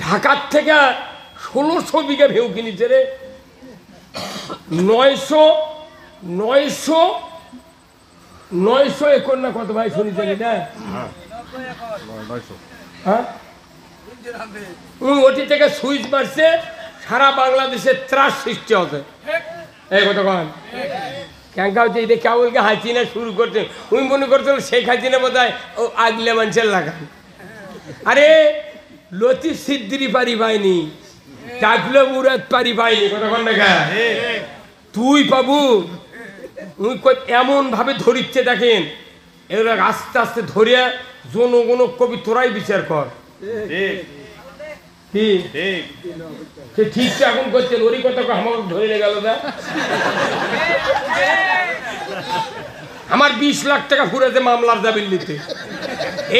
ঢাকার থেকে 1600 বিঘা ভেউ কিনেছে রে। 900 একর না কত ভাই শুনেছেন না? হ্যাঁ, ওটি থেকে সুইচ মারছে, সারা বাংলাদেশে ত্রাস সৃষ্টি হচ্ছে। এই কথা কন ক্যাঙ্কা হচ্ছে, এটা কেবলকে হাসিনা শুরু করছে। উনি মনে করছিল শেখ হাসিনা বোধ হয় ও আগলে মানুষের লাগান। আরে লতিফ সিদ্দিরি পারি পাইনি, টাকলো মুরাদ পারি পাইনি। কথা কন না, তুই পাবু এমন ভাবে ধরিচ্ছে দেখেন, এগুলো আস্তে আস্তে ধরিয়া জনগণ কবি তোরাই বিচার কর। ঠিক এখন করছেন, ওরই কথা আমাকে ধরে গেল না। আমার 20 লাখ টাকা ফুরেছে মামলার দাবির নিতে,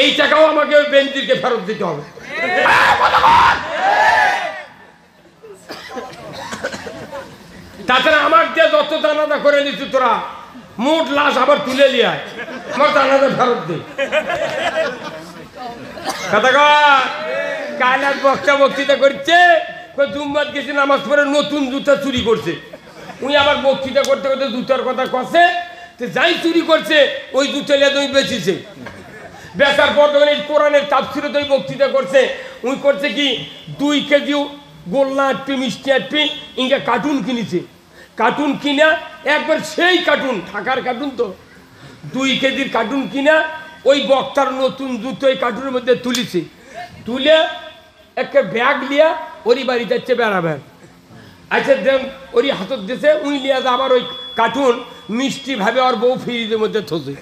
এই টাকাও আমাকে ওই বেঞ্জিরকে ফেরত দিতে হবে। তাছাড়া আমার যে যত দানাদা করে নিচ্ছি তোরা, মোট লাশ আবার তুলে লিয়ায়, আমার দানাদা ফেরত দে। কথা কাল এক বক্তৃতা করছে, জুম্মাত গেছে নামাজ পড়ে নতুন জুতা চুরি করছে। উনি আবার বক্তৃতা করতে করতে জুতার কথা কছে, যাই চুরি করছে ওই জুতা লিয়ে তুমি বেঁচেছে। বেচার পর যখন এই কোরআনের তাফসিরে তো বক্তৃতা করছে, উনি করছে কি 2 কেজি গোল্লা আটপি মিষ্টি আটপি ইঙ্গা কার্টুন কিনেছে। কার্টুন কিনা একবার সেই কার্টুন, ঢাকার কার্টুন তো, 2 কেজির কার্টুন কিনা ওই বক্তার নতুন জুতো ওই কার্টুনের মধ্যে তুলিছে। তুলে একটা ব্যাগ লিয়া ওরই বাড়ি যাচ্ছে বেড়াবেন। আচ্ছা দেন ওরই হাতত দিয়েছে, উনি লিয়া আবার ওই কার্টুন মিষ্টি ভাবে ওর বউ ফ্রিজের মধ্যে থসে।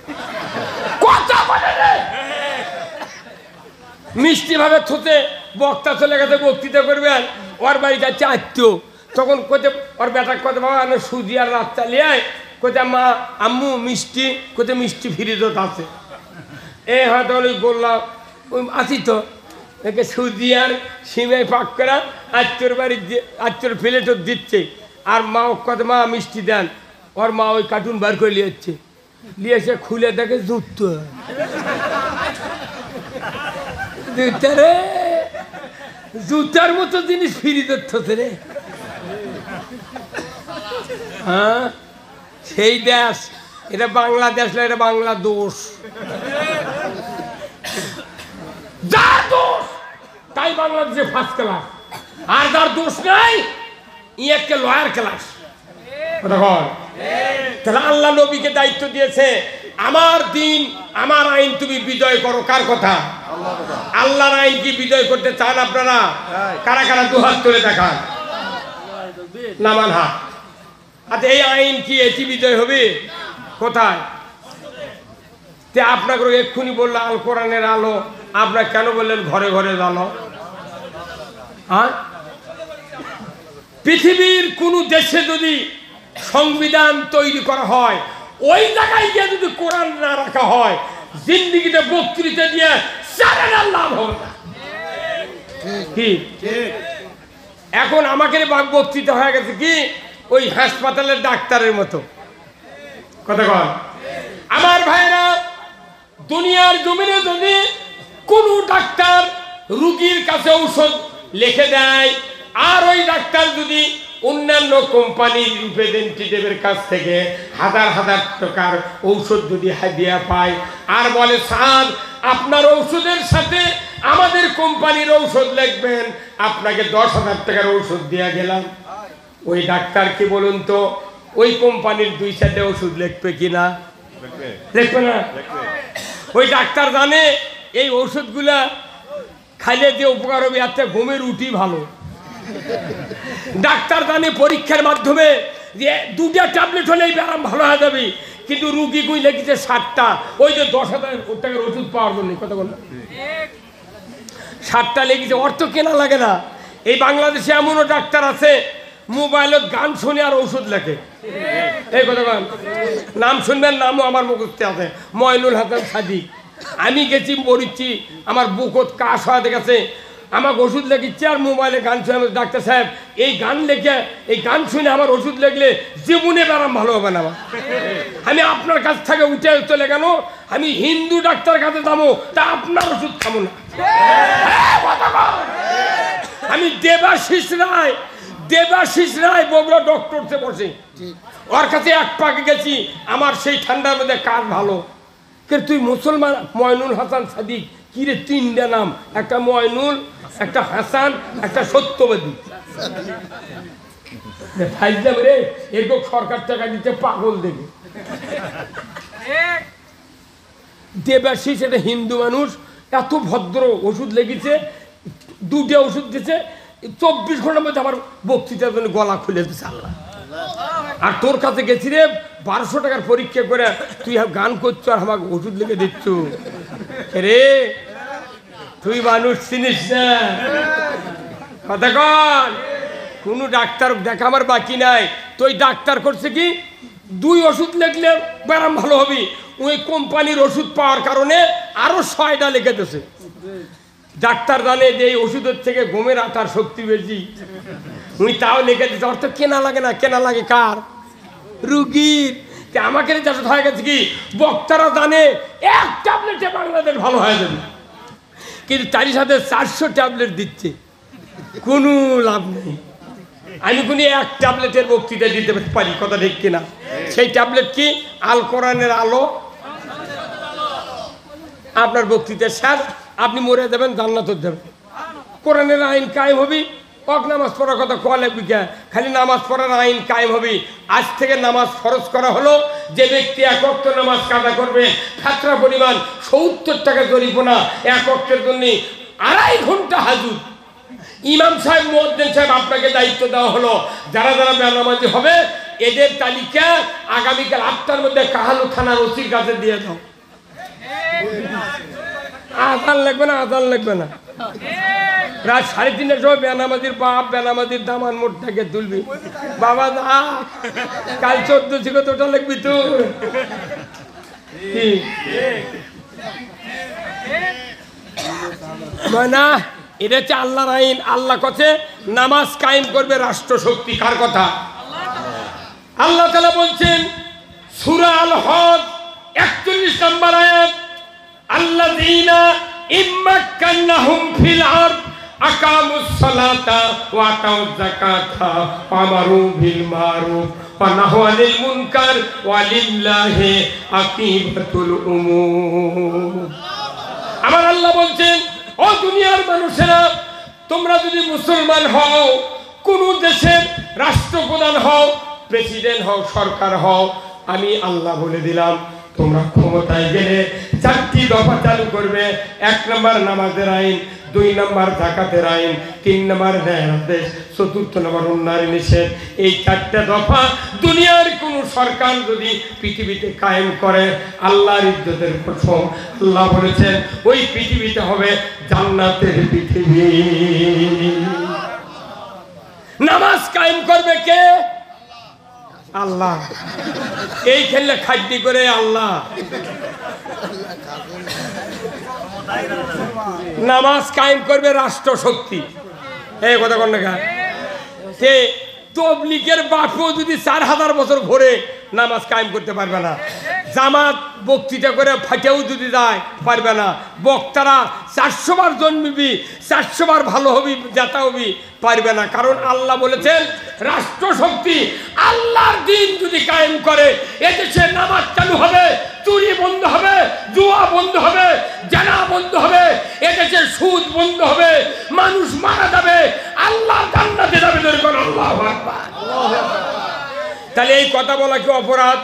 মিষ্টি ভাবে থতে বক্তা চলে গেছে বক্তৃতা করবেন, ওর বাড়ি যাচ্ছে আত্মীয়। তখন কোথায় ওর বেটা কথা বাবা সুজি আর রাত চালিয়ে কোথায় মা আম্মু মিষ্টি, কোথায় মিষ্টি ফ্রিজত আছে। এই হয়তো ওই বললাম ওই আসি তো একে সুজি আর সিমাই পাক করা আত্মীয়র বাড়ি আত্মীয়র প্লেটও দিচ্ছে। আর মা কথা মা মিষ্টি দেন, ওর মা ওই কার্টুন বার করে নিয়েছে, নিয়ে এসে খুলে দেখে জুতো। রে জুতার মতো জিনিস ফিরি ধরতে রে। হ্যাঁ, সেই দেশ এটা বাংলাদেশ না, এটা বাংলা দোষ। যার দোষ তাই বাংলাদেশে ফার্স্ট ক্লাস, আর যার দোষ নাই ই একটা লয়ার ক্লাস। তাহলে আল্লাহ নবীকে দায়িত্ব দিয়েছে, আমার দিন আমার আইন তুমি বিজয় করো। কার কথা? আল্লাহর আইন কি বিজয় করতে চান আপনারা? কারা কারা দুহাত তুলে দেখান, নামান হাত। আচ্ছা এই আইন কি এটি বিজয় হবে? কোথায়? তে আপনাকে এক্ষুনি বললো আল কোরআনের আলো, আপনারা কেন বললেন ঘরে ঘরে জানো? হ্যাঁ, পৃথিবীর কোন দেশে যদি সংবিধান তৈরি করা হয়, ওই জায়গায় গিয়ে যদি কোরআন না রাখা হয়, জিন্দিগিতে বক্তৃতা দিয়ে লাভ হবে না। কি এখন আমাকে বক্তৃতা হয়ে গেছে কি ওই হাসপাতালের ডাক্তারের মতো। কথা কন আমার ভাইরা, দুনিয়ার জমিনে যদি কোন ডাক্তার রুগীর কাছে ঔষধ লিখে দেয়, আর ওই ডাক্তার যদি অন্যান্য কোম্পানির রিপ্রেজেন্টেটিভের কাছ থেকে হাজার হাজার টাকার ঔষধ যদি হাদিয়া পায়, আর বলে স্যার আপনার ঔষধের সাথে আমাদের কোম্পানির ঔষধ লিখবেন, আপনাকে 10,000 টাকার ঔষধ দেওয়া গেলাম, ওই ডাক্তার কি বলুন তো ওই কোম্পানির 2-4টা ওষুধ লিখবে কিনা? লিখবে না। ওই ডাক্তার জানে এই ওষুধগুলা খাইলে যে উপকার হবে, একটা ঘুমের রুটি ভালো। ডাক্তার জানে পরীক্ষার মাধ্যমে যে 2টা ট্যাবলেট হলেই ব্যায়াম ভালো হয়ে যাবে, কিন্তু রুগী কই লেগেছে 7টা, ওই যে 10,000 টাকার ওষুধ পাওয়ার জন্য। কথা বল, 7টা লেগেছে, অর্থ কেনা লাগে না। এই বাংলাদেশে এমনও ডাক্তার আছে মোবাইলত গান শুনে আর ওষুধ লেখে। এই কথা বল, নাম শুনবেন, নামও আমার মুখস্থে আছে, ময়নুল হাসান সাদিক। আমি গেছি মরিচ্ছি, আমার বুকত কাশ হয়ে গেছে, আমাকে ওষুধ লেগেছে আর মোবাইলে গান শুনে। ডাক্তার সাহেব এই গান লেখে, এই গান শুনে আমার ওষুধ লেগলে জীবনে ব্যারাম ভালো হবে না। আমি আপনার কাছ থেকে উঠে চলে গেল, আমি হিন্দু ডাক্তার কাছে যাবো, তা আপনার ওষুধ খাবো না। আমি দেবাশিস রায় বগুড়া ডক্টরতে বসে, ওর কাছে এক পাকে গেছি। আমার সেই ঠান্ডার মধ্যে কাজ ভালো, কিন্তু তুই মুসলমান ময়নুল হাসান সাদিক, কি রে তিনটা নাম, একটা ময়নুল, একটা হাসান, একটা সত্যবাদী। ভাইজাম রে, এরকম সরকার টাকা দিতে পাগল দেবে। দেবাশিস একটা হিন্দু মানুষ, এত ভদ্র, ওষুধ লেগেছে, দুটো ওষুধ দিয়েছে, 24 ঘন্টার মধ্যে আমার বক্তৃতার জন্য গলা খুলে দিচ্ছে আল্লাহ। আর তোর কাছে গেছি রে 1200 টাকার পরীক্ষা করে, তুই গান করছো আর আমাকে ওষুধ লিখে দিচ্ছ রে। তুই মানুষ চিনিস না, কথা কন। কোনো ডাক্তার দেখা আমার বাকি নাই। তুই ডাক্তার করছে কি 2 ওষুধ লিখলে ব্যারাম ভালো হবি, ওই কোম্পানির ওষুধ পাওয়ার কারণে আরো 6টা লিখে দিয়েছে। ডাক্তার জানে যে এই ওষুধের থেকে ঘুমের আটার শক্তি বেশি, উনি তাও লিখে দিচ্ছে। অর্থ কেনা লাগে না, কেনা লাগে কার? রুগীর। আমাকে যা হয়ে গেছে কি, বক্তারা জানে 1 ট্যাবলেটে বাংলাদেশ ভালো হয়ে যাবে, কিন্তু তারই সাথে 400 ট্যাবলেট দিচ্ছে, কোনো লাভ নেই। আমি কোনো 1 ট্যাবলেটের বক্তৃতা দিতে পারি, কথা ঠিক কিনা? সেই ট্যাবলেট কি? আল কোরআনের আলো। আপনার বক্তৃতা স্যার, আপনি মরে যাবেন, জান্নাতে যাবেন, কোরআনের আইন কায়েম হবি। নামাজ পড়ার কথা কলে বিকা, খালি নামাজ পড়ার আইন কায়েম হবি। আজ থেকে নামাজ ফরজ করা হলো, যে ব্যক্তি 1 ওয়াক্ত নামাজ কাদা করবে, ফাতরা পরিমাণ 70 টাকা জরিমানা, 1 ওয়াক্তের জন্য 2.5 ঘন্টা হাজুর। ইমাম সাহেব, মুয়াজ্জিন সাহেব, আপনাকে দায়িত্ব দেওয়া হলো, যারা যারা বেনামাজি হবে এদের তালিকা আগামীকাল 8টার মধ্যে কাহালু থানার ওসির কাছে দিয়ে দাও। আজান লাগবে না, আজান লাগবে না। রাত 3:30টার সময় বেনামাজির বাপ বেনামাজির দামান মোটটাকে তুলবি, বাবা দা কাল 14 থেকে তোটা লিখবি তুই না। এটা হচ্ছে আল্লাহর আইন। আল্লাহ কাছে নামাজ কায়েম করবে রাষ্ট্র শক্তি। কার কথা? আল্লাহ তাআলা বলছেন সূরা আল হজ 41 নম্বর আয়াত, আল্লাযীনা ইম্মাক্কান্নাহুম ফিল আরদ আকামুস সালাতা ওয়া আতাউয যাকাতা ওয়া আমারু বিল মারুফ ওয়া নাহাউ আনিল মুনকার ওয়া লিল্লাহি আকিবাতুল উমুর। আমার আল্লাহ বলছেন, ও দুনিয়ার মানুষেরা, তোমরা যদি মুসলমান হও, কোন দেশের রাষ্ট্রপ্রধান হও, প্রেসিডেন্ট হও, সরকার হও, আমি আল্লাহ বলে দিলাম, তোমরা ক্ষমতায় গেলে 4টি দফা চালু করবে। 1 নম্বর নামাজের আইন, 2 নম্বর যাকাতের আইন, 3 নম্বর ন্যায়ের আদেশ, 4র্থ নম্বর উন্নয়ন নিষেধ। এই 4টা দফা দুনিয়ার কোন সরকার যদি পৃথিবীতে কায়েম করে, আল্লাহর ইজ্জতের কসম, আল্লাহ বলেছেন ওই পৃথিবীতে হবে জান্নাতের পৃথিবী। নামাজ কায়েম করবে কে? আল্লাহ। এই খেললে খাদ্যি করে আল্লাহ। নামাজ কায়েম করবে রাষ্ট্র শক্তি। এই কথা কোন না? সে তবলিগের বাপও যদি 4000 বছর ঘুরে নামাজ কায়েম করতে পারবে না। জামাত বক্তৃতা করে ফাটেও যদি যায় পারবে না। বক্তারা 400 বার জন্মিবি, 400 বার ভালো হবি, জাতা হবি, পারবে না। কারণ আল্লাহ বলেছেন রাষ্ট্র শক্তি আল্লাহর দিন যদি কায়েম করে, এদেশে নামাজ চালু হবে, চুরি বন্ধ হবে, জুয়া বন্ধ হবে, জানা বন্ধ হবে, এদেশে সুদ বন্ধ হবে, মানুষ মারা যাবে, আল্লাহ জান্নাতে যাবে। আল্লাহু আকবার। তাহলে এই কথা বলা কি অপরাধ?